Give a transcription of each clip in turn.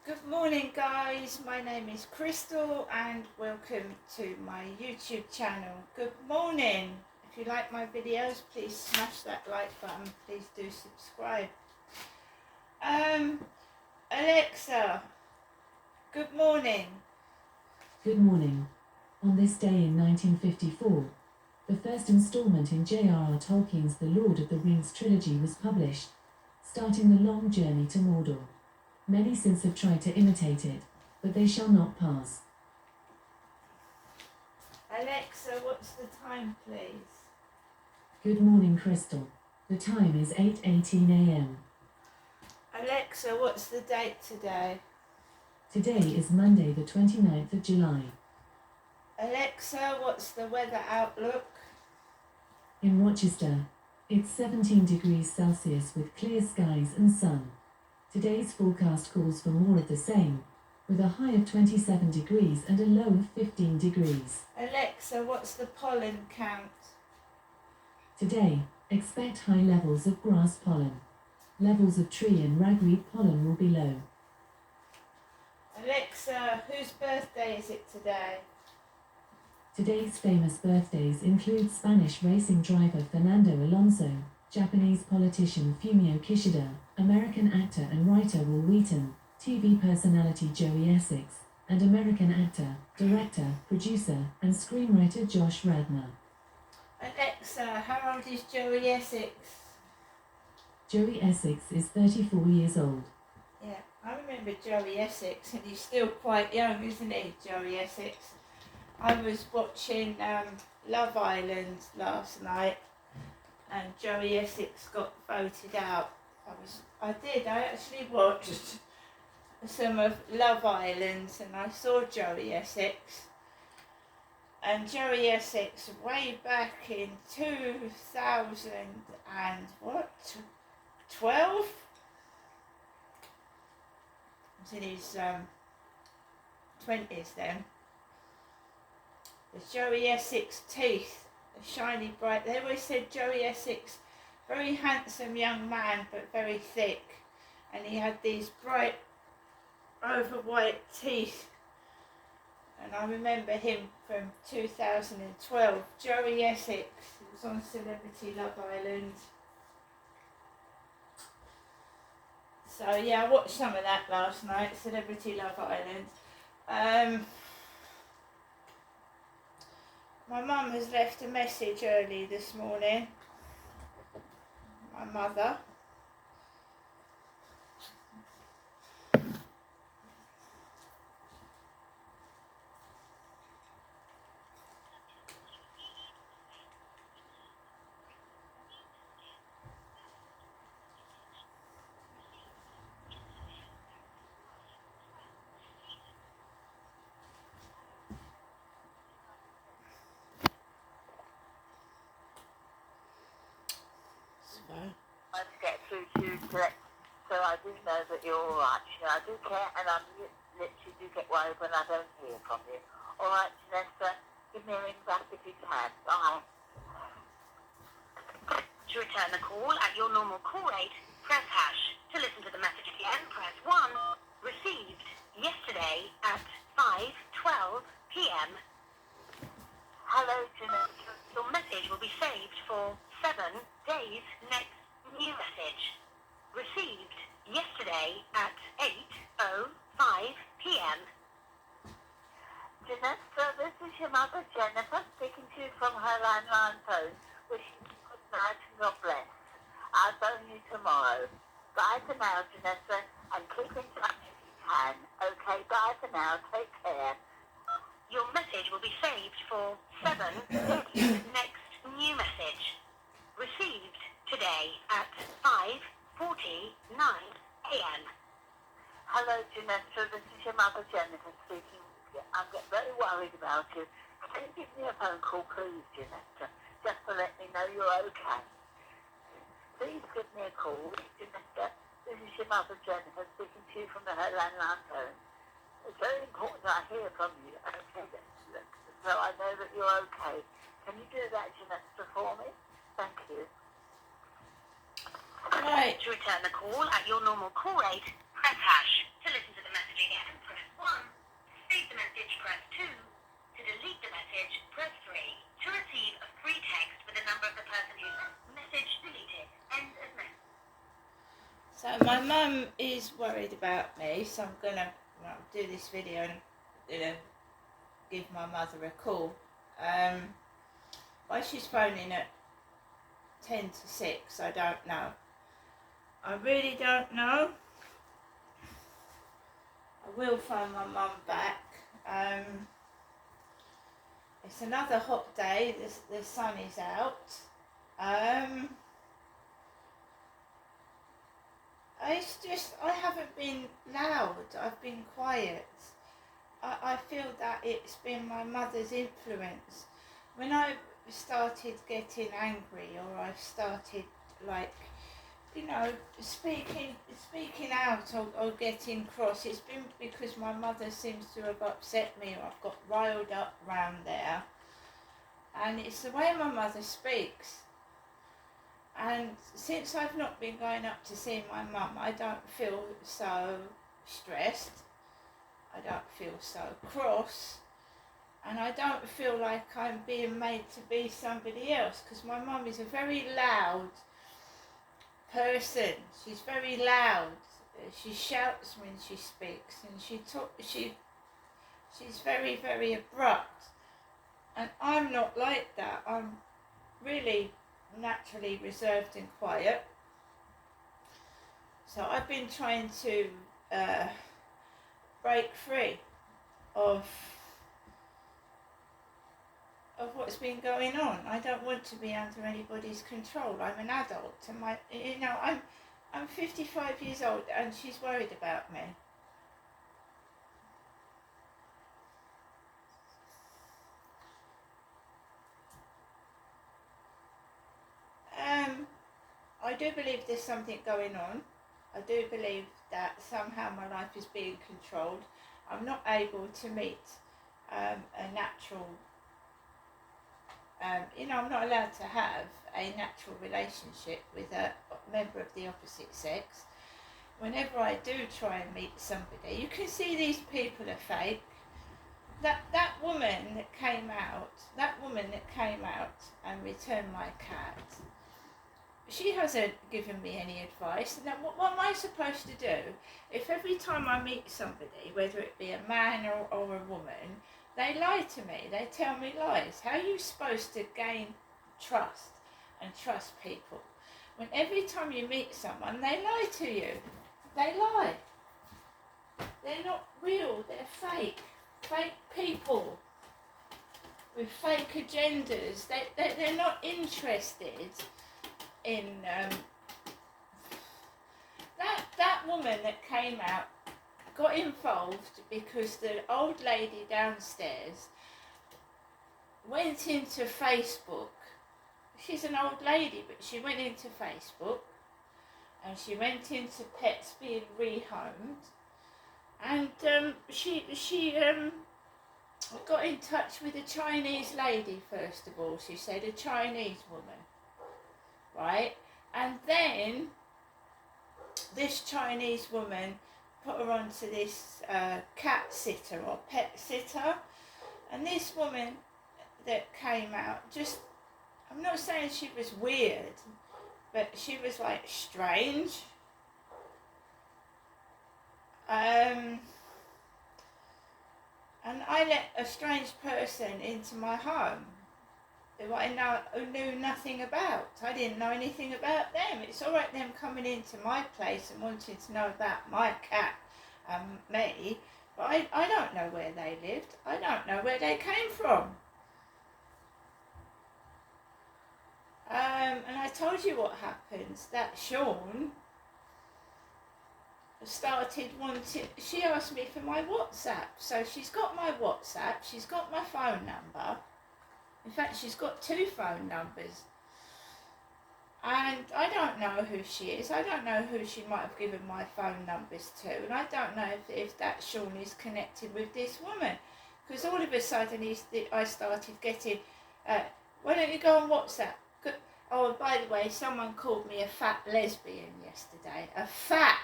Good morning, guys. My name is Crystal and welcome to my YouTube channel. Good morning. If you like my videos, please smash that like button. Please do subscribe. Alexa, good morning. Good morning. On this day in 1954, the first installment in J.R.R. Tolkien's The Lord of the Rings trilogy was published, starting the long journey to Mordor. Many since have tried to imitate it, but they shall not pass. Alexa, what's the time, please? Good morning, Crystal. The time is 8:18 a.m. Alexa, what's the date today? Today is Monday, the 29th of July. Alexa, what's the weather outlook? In Rochester, it's 17 degrees Celsius with clear skies and sun. Today's forecast calls for more of the same, with a high of 27 degrees and a low of 15 degrees. Alexa, what's the pollen count? Today, expect high levels of grass pollen. Levels of tree and ragweed pollen will be low. Alexa, whose birthday is it today? Today's famous birthdays include Spanish racing driver Fernando Alonso, Japanese politician Fumio Kishida, American actor and writer Wil Wheaton, TV personality Joey Essex, and American actor, director, producer, and screenwriter Josh Radnor. Alexa, how old is Joey Essex? Joey Essex is 34 years old. Yeah, I remember Joey Essex, and he's still quite young, isn't he, Joey Essex? I was watching Love Island last night, and Joey Essex got voted out. I actually watched some of Love Island, and I saw Joey Essex. And Joey Essex, way back in 2012, was in his 20s then. The Joey Essex teeth, shiny bright. They always said Joey Essex, very handsome young man, but very thick. And he had these bright, over white teeth. And I remember him from 2012. Joey Essex, he was on Celebrity Love Island. So yeah, I watched some of that last night, Celebrity Love Island. My mum has left a message early this morning, my mother. To get through to you, so I do know that you're all right. You know, I do care, and I literally do get worried when I don't hear from you. All right, Janessa, give me a ring back if you can. Bye. To return the call at your normal call rate, press hash. To listen to the message again, press 1. Received yesterday at 5:12 p.m. Hello, Janessa. Your message will be saved for 7 days next. New message. Received yesterday at 8:05 p.m. Janessa, this is your mother, Jennifer, speaking to you from her landline phone. Wishing you good night and God bless. I'll phone you tomorrow. Bye for now, Janessa, and keep in touch if you can. Okay, bye for now. Take care. Your message will be saved for 7 days next. New message. Received today at 5:49 a.m. Hello, Janessa. This is your mother, Jennifer, speaking with you. I'm getting very worried about you. Can you give me a phone call, please, Janessa, just to let me know you're okay? Please give me a call, Janessa. This is your mother, Jennifer, speaking to you from her landline phone. It's very important that I hear from you, okay, so I know that you're okay. Can you do that, Janessa, for me? Thank you. Right. To return the call at your normal call rate, press hash. To listen to the message press 2. To delete the message, press 3. To receive a free text with the number of the person whose message deleted. End of message. So my mum is worried about me, so I'm gonna do this video and give my mother a call. Why she's phoning at 10 to 6, I don't know. I really don't know. I will phone my mum back. It's another hot day, the sun is out. It's just, I haven't been loud, I've been quiet. I feel that it's been my mother's influence. When I started getting angry, or I've started speaking out or getting cross, it's been because my mother seems to have upset me, or I've got riled up round there. And it's the way my mother speaks. And since I've not been going up to see my mum, I don't feel so stressed, I don't feel so cross, and I don't feel like I'm being made to be somebody else, because my mum is a very loud person. She's very loud. She shouts when she speaks, and she's very, very abrupt. And I'm not like that. I'm really naturally reserved and quiet. So I've been trying to break free of what's been going on. I don't want to be under anybody's control. I'm an adult, and I'm 55 years old, and she's worried about me. I do believe there's something going on. I do believe that somehow my life is being controlled. I'm not able to meet a natural, I'm not allowed to have a natural relationship with a member of the opposite sex. Whenever I do try and meet somebody, you can see these people are fake. That woman that came out and returned my cat, she hasn't given me any advice. Now, what am I supposed to do if every time I meet somebody, whether it be a man or a woman, they lie to me, they tell me lies? How are you supposed to gain trust and trust people when every time you meet someone, they lie to you? They lie. They're not real, they're fake. Fake people with fake agendas. They're not interested in that woman that came out got involved because the old lady downstairs went into Facebook. She's an old lady, but she went into Facebook and she went into pets being rehomed, and she got in touch with a Chinese lady. First of all, she said a Chinese woman, right? And then this Chinese woman put her onto this cat sitter or pet sitter, and this woman that came out, just, I'm not saying she was weird, but she was like strange. And I let a strange person into my home who I knew nothing about. I didn't know anything about them. It's all right them coming into my place and wanting to know about my cat and me, but I don't know where they lived. I don't know where they came from. And I told you what happens, that Sean started wanting, she asked me for my WhatsApp. So she's got my WhatsApp, she's got my phone number. In fact, she's got 2 phone numbers. And I don't know who she is. I don't know who she might have given my phone numbers to. And I don't know if that Sean is connected with this woman. Because all of a sudden I started getting, why don't you go on WhatsApp? Oh, by the way, someone called me a fat lesbian yesterday. A fat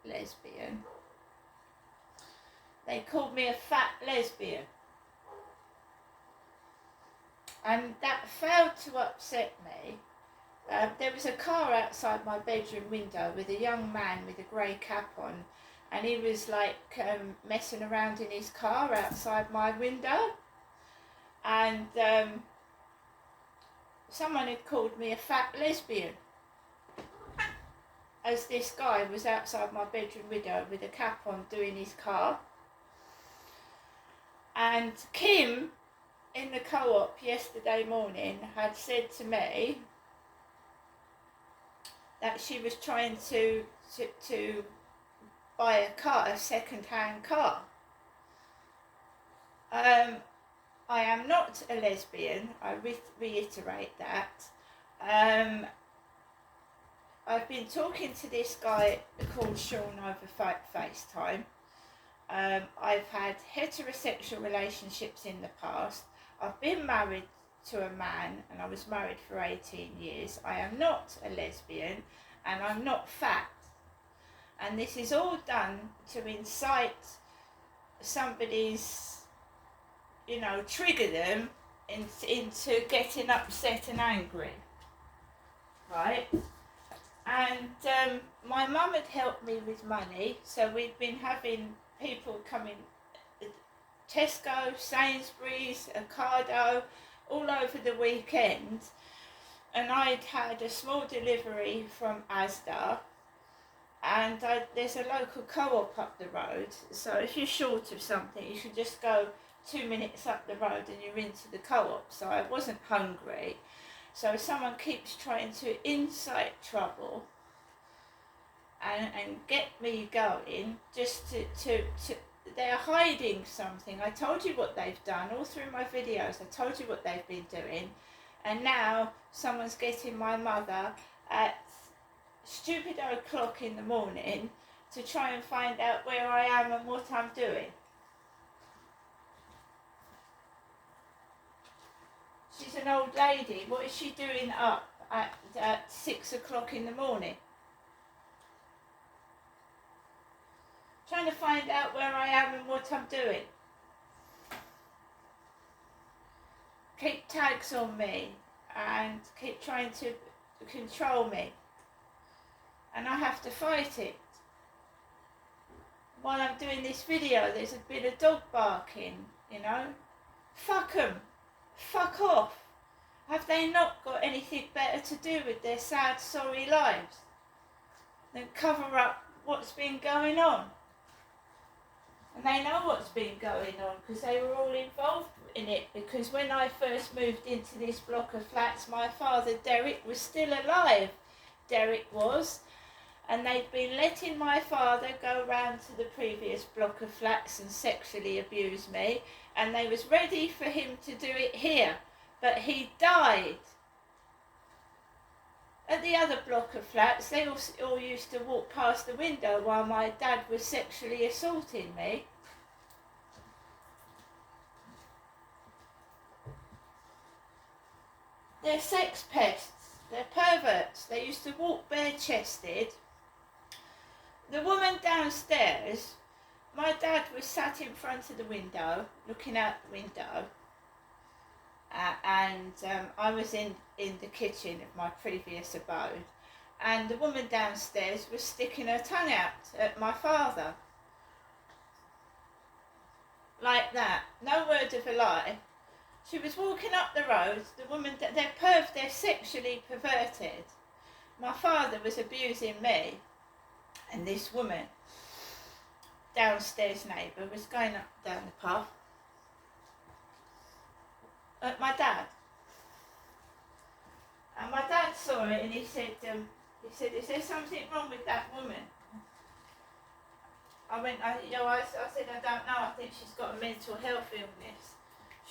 lesbian. They called me a fat lesbian. And that failed to upset me. There was a car outside my bedroom window with a young man with a grey cap on, and he was like messing around in his car outside my window. And someone had called me a fat lesbian, as this guy was outside my bedroom window with a cap on doing his car. And Kim in the co-op yesterday morning had said to me that she was trying to buy a car, a second-hand car. I am not a lesbian, I reiterate that. I've been talking to this guy called Sean over FaceTime. I've had heterosexual relationships in the past. I've been married to a man, and I was married for 18 years. I am not a lesbian, and I'm not fat. And this is all done to incite somebody's, trigger them into getting upset and angry, right? And my mum had helped me with money, so we'd been having people coming, Tesco, Sainsbury's, Ocado, all over the weekend, and I'd had a small delivery from Asda, and there's a local co-op up the road, so if you're short of something you should just go 2 minutes up the road and you're into the co-op. So I wasn't hungry, so someone keeps trying to incite trouble and get me going, just to they're hiding something. I told you what they've done all through my videos. I told you what they've been doing, and now someone's getting my mother at stupid o'clock in the morning to try and find out where I am and what I'm doing. She's an old lady. What is she doing up at 6 o'clock in the morning? Trying to find out where I am and what I'm doing. Keep tags on me and keep trying to control me. And I have to fight it. While I'm doing this video, there's been a dog barking, Fuck them. Fuck off. Have they not got anything better to do with their sad, sorry lives than cover up what's been going on? And they know what's been going on because they were all involved in it, because when I first moved into this block of flats, my father Derek was still alive. Derek was. And they'd been letting my father go round to the previous block of flats and sexually abuse me, and they was ready for him to do it here, but he died. At the other block of flats, they all used to walk past the window while my dad was sexually assaulting me. They're sex pests, they're perverts. They used to walk bare-chested. The woman downstairs, my dad was sat in front of the window, looking out the window, and I was in the kitchen of my previous abode, and the woman downstairs was sticking her tongue out at my father. Like that, no word of a lie. She was walking up the road, the woman, they're sexually perverted. My father was abusing me, and this woman, downstairs neighbour, was going up down the path at my dad. And my dad saw it and he said, is there something wrong with that woman? I said, I don't know, I think she's got a mental health illness.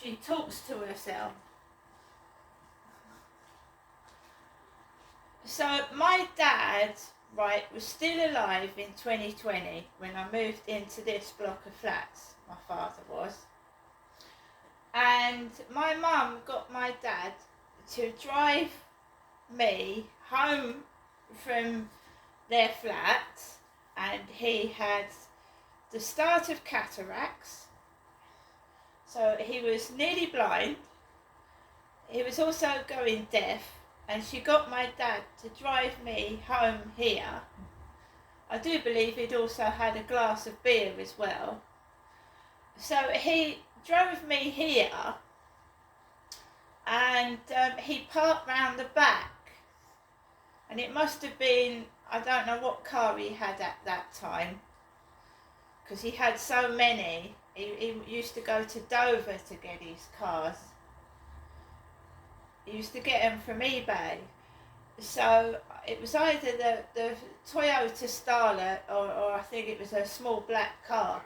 She talks to herself. So my dad, was still alive in 2020 when I moved into this block of flats, my father was. And my mum got my dad to drive me home from their flat, and he had the start of cataracts. So he was nearly blind. He was also going deaf, and she got my dad to drive me home here. I do believe he'd also had a glass of beer as well. So he drove me here, and he parked round the back, and it must have been, I don't know what car he had at that time, because he had so many. He used to go to Dover to get his cars. He used to get them from eBay. So it was either the Toyota Starlet or I think it was a small black car.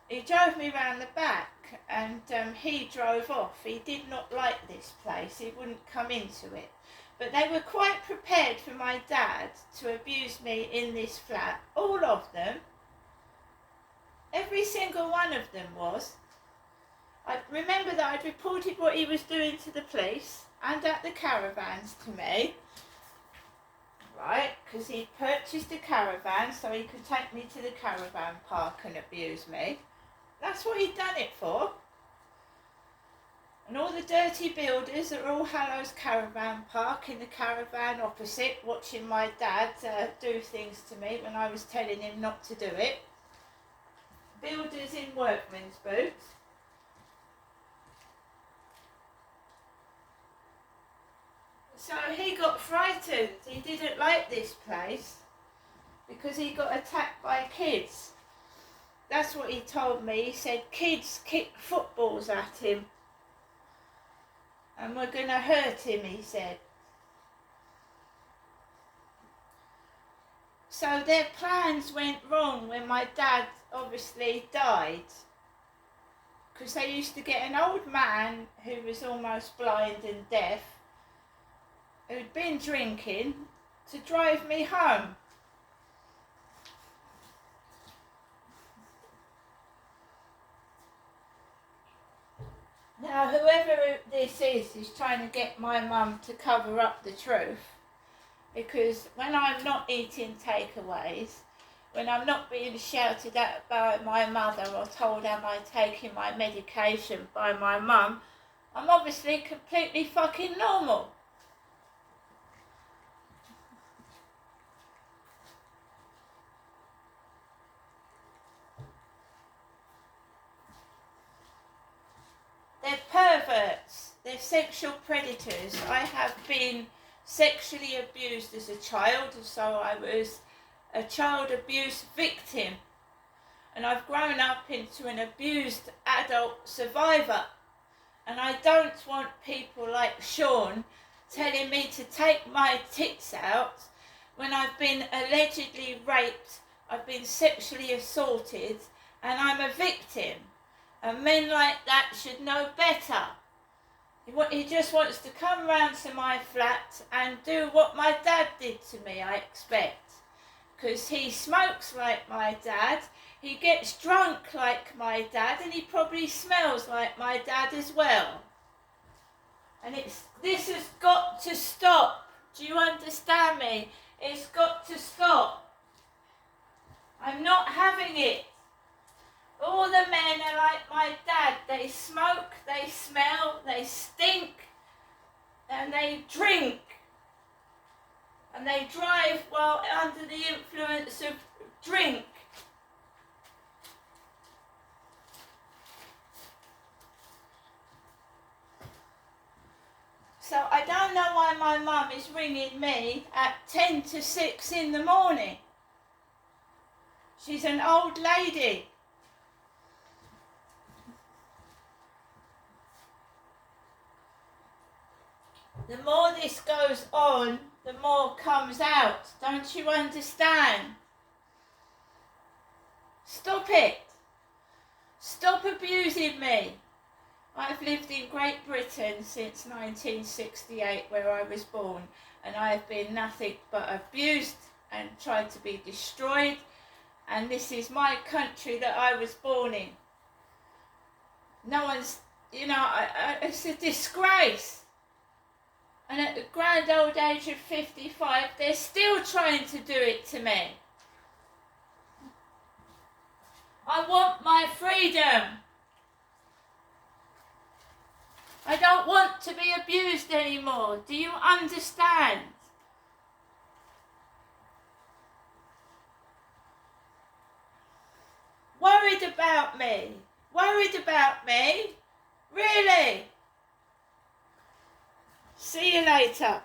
He drove me round the back, and he drove off. He did not like this place. He wouldn't come into it. But they were quite prepared for my dad to abuse me in this flat. All of them. Every single one of them was. I remember that I'd reported what he was doing to the police and at the caravans to me. Right, because he purchased a caravan so he could take me to the caravan park and abuse me. That's what he'd done it for. And all the dirty builders at All Hallows Caravan Park in the caravan opposite, watching my dad do things to me when I was telling him not to do it. Builders in workman's boots. So he got frightened. He didn't like this place because he got attacked by kids. That's what he told me. He said kids kicked footballs at him and were going to hurt him, he said. So their plans went wrong when my dad obviously died, because they used to get an old man who was almost blind and deaf, who'd been drinking, to drive me home. Now, whoever this is trying to get my mum to cover up the truth, because when I'm not eating takeaways, when I'm not being shouted at by my mother or told am I taking my medication by my mum, I'm obviously completely fucking normal. They're perverts, they're sexual predators. I have been sexually abused as a child, so I was a child abuse victim. And I've grown up into an abused adult survivor. And I don't want people like Sean telling me to take my tits out when I've been allegedly raped, I've been sexually assaulted, and I'm a victim. And men like that should know better. He just wants to come round to my flat and do what my dad did to me, I expect. Because he smokes like my dad, he gets drunk like my dad, and he probably smells like my dad as well. And this has got to stop. Do you understand me? It's got to stop. I'm not having it. All the men are like my dad. They smoke, they smell, they stink, and they drink. And they drive while under the influence of drink. So I don't know why my mum is ringing me at 10 to 6 in the morning. She's an old lady. The more this goes on, the more comes out. Don't you understand? Stop it. Stop abusing me. I've lived in Great Britain since 1968, where I was born, and I have been nothing but abused and tried to be destroyed, and this is my country that I was born in. No one's, it's a disgrace. And at the grand old age of 55, they're still trying to do it to me. I want my freedom. I don't want to be abused anymore. Do you understand? Worried about me? Worried about me? Really? See you later.